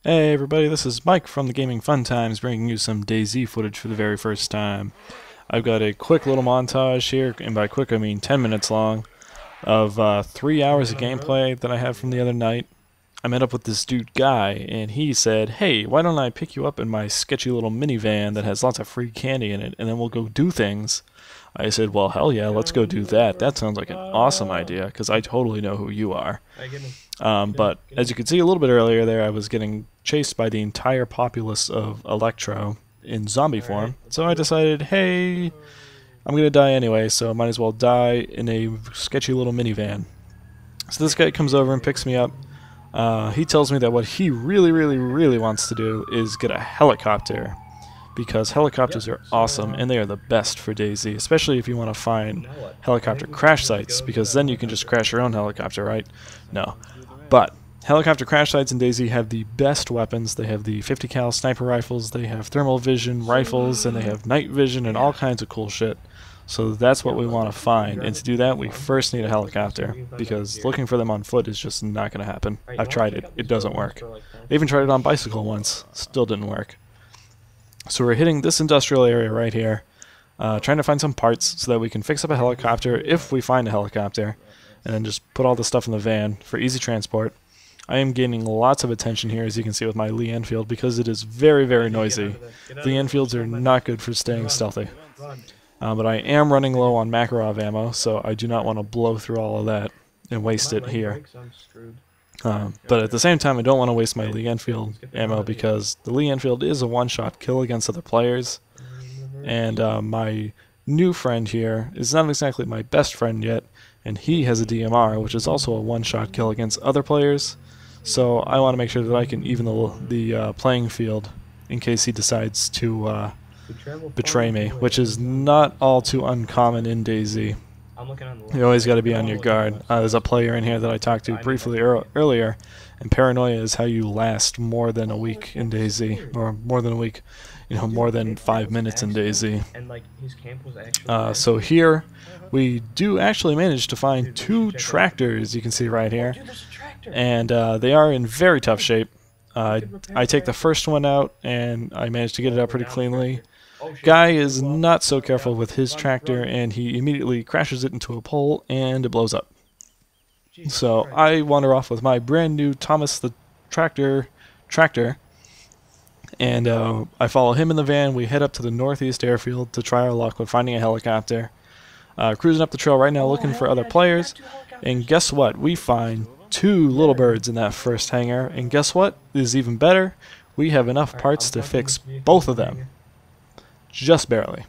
Hey everybody, this is Mike from the Gaming Fun Times bringing you some DayZ footage for the very first time. I've got a quick little montage here, and by quick I mean 10 minutes long, of 3 hours of gameplay that I had from the other night. I met up with this dude Guy, and he said, hey, why don't I pick you up in my sketchy little minivan that has lots of free candy in it, and then we'll go do things. I said, well, hell yeah, let's go do that. That sounds like an awesome idea, because I totally know who you are. But as you can see a little bit earlier there, I was getting chased by the entire populace of Electro in zombie form. So I decided, hey, I'm going to die anyway, so I might as well die in a sketchy little minivan. So this guy comes over and picks me up. He tells me that what he really wants to do is get a helicopter, because helicopters are awesome and they are the best for DayZ, especially if you want to find helicopter crash sites, because then you can just crash your own helicopter, right? No. But helicopter crash sites in DayZ have the best weapons. They have the 50 cal sniper rifles, they have thermal vision rifles, and they have night vision and all kinds of cool shit. So that's what we want to find, and to do that we first need a helicopter, because looking for them on foot is just not going to happen. I've tried it, it doesn't work. I even tried it on bicycle once, still didn't work. So we're hitting this industrial area right here, trying to find some parts so that we can fix up a helicopter if we find a helicopter, and then just put all the stuff in the van for easy transport. I am gaining lots of attention here, as you can see with my Lee Enfield, because it is very noisy. Lee Enfields are not good for staying stealthy. But I am running low on Makarov ammo, so I do not want to blow through all of that and waste it here. But at the same time, I don't want to waste my Lee Enfield ammo, because the Lee Enfield is a one-shot kill against other players. And my new friend here is not exactly my best friend yet, and he has a DMR, which is also a one-shot kill against other players. So I want to make sure that I can even the playing field in case he decides to betray me, which is not all too uncommon in DayZ. You always got to be on your guard. There's a player in here that I talked to briefly earlier, and paranoia is how you last more than a week in DayZ, or more than a week, more than 5 minutes in DayZ. So here, we do actually manage to find 2 tractors, you can see right here, and they are in very tough shape. I take the first one out, and I managed to get it out pretty cleanly. Guy is not so careful with his tractor, and he immediately crashes it into a pole, and it blows up. So I wander off with my brand new Thomas the tractor, and I follow him in the van. We head up to the northeast airfield to try our luck with finding a helicopter. Cruising up the trail right now looking for other players, and guess what? We find 2 little birds in that first hangar, and guess what is even better? We have enough parts to fix both of them. Just barely.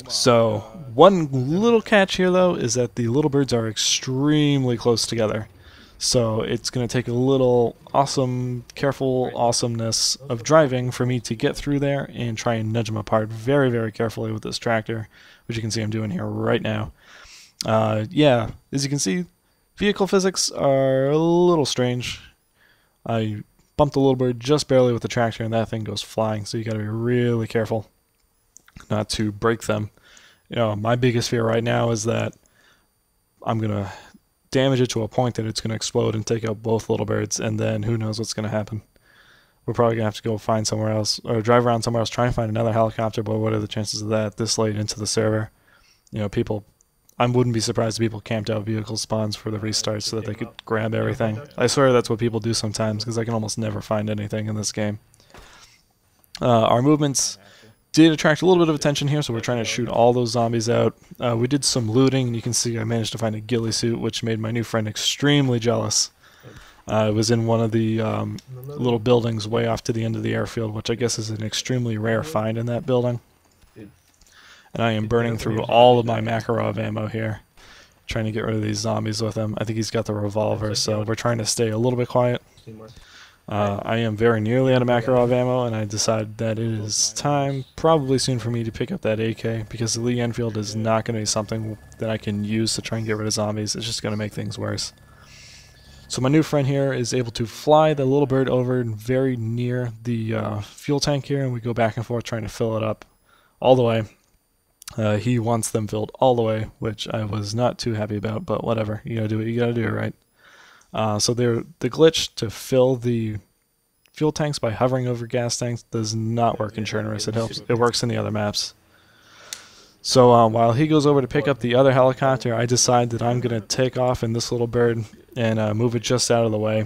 So one little catch here though is that the little birds are extremely close together. So it's going to take a little careful awesomeness of driving for me to get through there and try and nudge them apart very carefully with this tractor, which you can see I'm doing here right now. Yeah, as you can see, vehicle physics are a little strange. I bumped the little bird just barely with the tractor, and that thing goes flying, so you got to be really careful not to break them. My biggest fear right now is that I'm going to damage it to a point that it's going to explode and take out both little birds, and then who knows what's going to happen. We're probably going to have to go find somewhere else, or drive around somewhere else, try and find another helicopter, but what are the chances of that this late into the server? I wouldn't be surprised if people camped out vehicle spawns for the restart so that they could grab everything. I swear that's what people do sometimes, because I can almost never find anything in this game. Our movements did attract a little bit of attention here, so we're trying to shoot all those zombies out. We did some looting, and you can see I managed to find a ghillie suit, which made my new friend extremely jealous. It was in one of the little buildings way off to the end of the airfield, which I guess is an extremely rare find in that building. And I am burning through all of my Makarov ammo here, trying to get rid of these zombies with him. I think he's got the revolver, so we're trying to stay a little bit quiet. I am very nearly out of Makarov ammo, and I decided that it is time, probably soon, for me to pick up that AK, because the Lee Enfield is not going to be something that I can use to try and get rid of zombies. It's just going to make things worse. So my new friend here is able to fly the little bird over very near the fuel tank here, and we go back and forth trying to fill it up all the way. He wants them filled all the way, which I was not too happy about, but whatever. You gotta do what you gotta do, right? So the glitch to fill the fuel tanks by hovering over gas tanks does not work in Chernarus. It works in the other maps. So while he goes over to pick up the other helicopter, I decide that I'm going to take off in this little bird and move it just out of the way.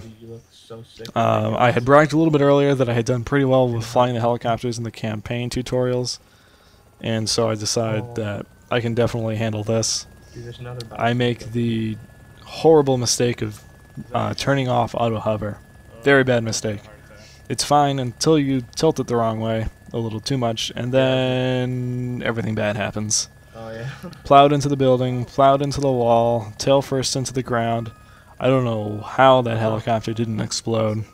I had bragged a little bit earlier that I had done pretty well with flying the helicopters in the campaign tutorials, and so I decide that I can definitely handle this. I make the horrible mistake of turning off auto hover. Very bad mistake. It's fine until you tilt it the wrong way a little too much, and then everything bad happens. Oh yeah. Plowed into the building, plowed into the wall, tail first into the ground. I don't know how that helicopter didn't explode.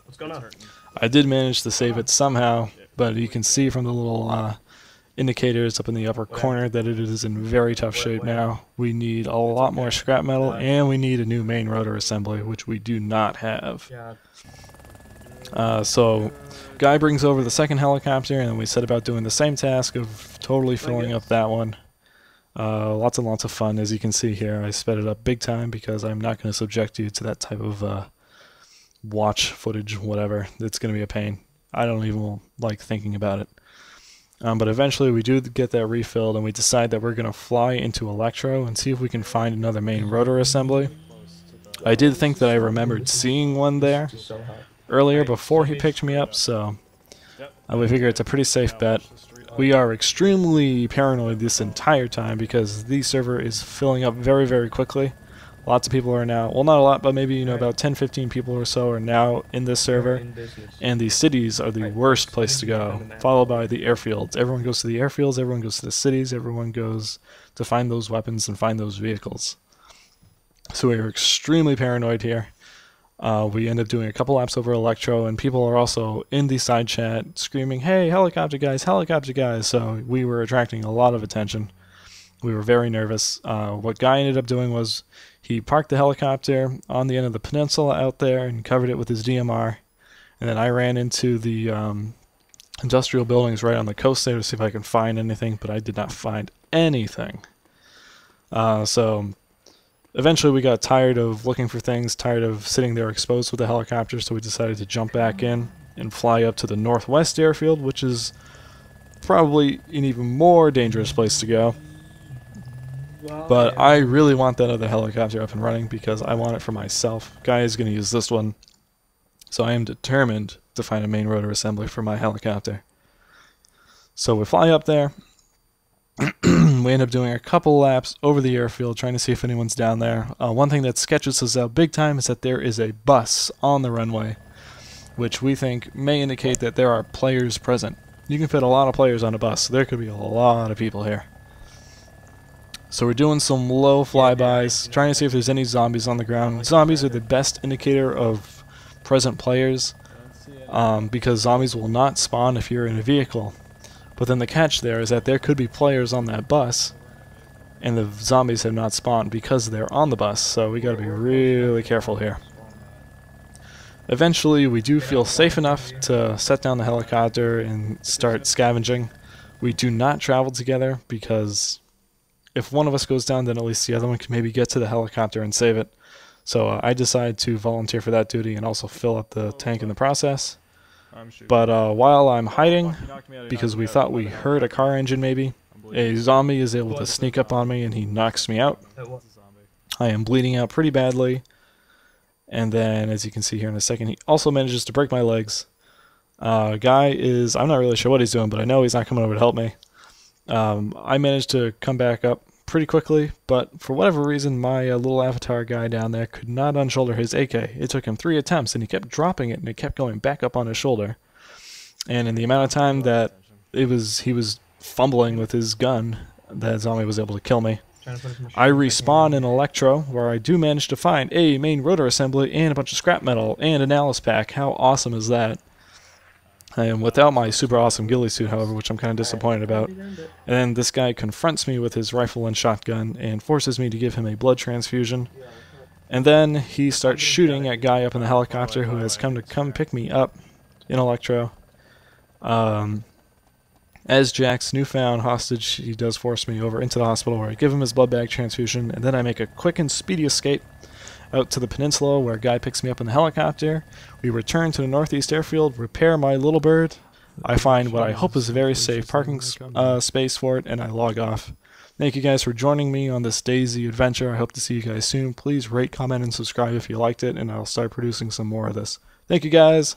What's going on? I did manage to save it somehow, but you can see from the little indicators up in the upper corner that it is in very tough shape now. We need a lot more scrap metal, and we need a new main rotor assembly, which we do not have. So Guy brings over the second helicopter, and then we set about doing the same task of totally filling up that one. Lots and lots of fun, as you can see here. I sped it up big time because I'm not going to subject you to that type of watch footage, whatever. It's going to be a pain. I don't even like thinking about it. But eventually we do get that refilled, and we decide that we're going to fly into Electro and see if we can find another main rotor assembly. I did think that I remembered seeing one there earlier before he picked me up, so we figure it's a pretty safe bet. We are extremely paranoid this entire time because the server is filling up very, very quickly. Lots of people are now, well, not a lot, but maybe, about 10-15 people or so are now in this server, and the cities are the worst place to go, followed by the airfields. Everyone goes to the airfields, everyone goes to the cities, everyone goes to find those weapons and find those vehicles. So we are extremely paranoid here. We end up doing a couple laps over Electro, and people are also in the side chat screaming, "Hey, helicopter guys, helicopter guys!" So we were attracting a lot of attention. We were very nervous. What Guy ended up doing was he parked the helicopter on the end of the peninsula out there and covered it with his DMR, and then I ran into the industrial buildings right on the coast there to see if I could find anything, but I did not find anything. So eventually we got tired of looking for things, tired of sitting there exposed with the helicopter, so we decided to jump back in and fly up to the northwest airfield, which is probably an even more dangerous place to go. But I really want that other helicopter up and running because I want it for myself. Guy is going to use this one, so I am determined to find a main rotor assembly for my helicopter. So we fly up there. We end up doing a couple laps over the airfield trying to see if anyone's down there. One thing that sketches us out big time is that there is a bus on the runway, which we think may indicate that there are players present. You can fit a lot of players on a bus, so there could be a lot of people here. So we're doing some low flybys, trying to see if there's any zombies on the ground. Zombies are the best indicator of present players, because zombies will not spawn if you're in a vehicle. But then the catch there is that there could be players on that bus, and the zombies have not spawned because they're on the bus, so we gotta be really careful here. Eventually we do feel safe enough to set down the helicopter and start scavenging. We do not travel together because if one of us goes down, then at least the other one can maybe get to the helicopter and save it. So I decide to volunteer for that duty and also fill up the tank in the process. But while I'm hiding, because we thought we heard a car engine maybe, a zombie is able to sneak up on me and he knocks me out. I am bleeding out pretty badly. And then, as you can see here in a second, he also manages to break my legs. Guy is, I'm not really sure what he's doing, but I know he's not coming over to help me. I managed to come back up pretty quickly, but for whatever reason, my little avatar guy down there could not unshoulder his AK. It took him 3 attempts, and he kept dropping it, and it kept going back up on his shoulder. And in the amount of time that he was fumbling with his gun, that zombie was able to kill me. I respawn in Electro, where I do manage to find a main rotor assembly and a bunch of scrap metal and an Alice pack. How awesome is that? I am without my super awesome ghillie suit, however, which I'm kind of disappointed about. And then this guy confronts me with his rifle and shotgun and forces me to give him a blood transfusion. And then he starts shooting at Guy up in the helicopter who has come pick me up in Electro. As Jack's newfound hostage, he does force me over into the hospital where I give him his blood bag transfusion, and then I make a quick and speedy escape out to the peninsula where a guy picks me up in the helicopter. We return to the northeast airfield, repair my little bird. I find what I hope is a very safe parking space for it, and I log off. Thank you guys for joining me on this DayZ adventure. I hope to see you guys soon. Please rate, comment, and subscribe if you liked it, and I'll start producing some more of this. Thank you guys.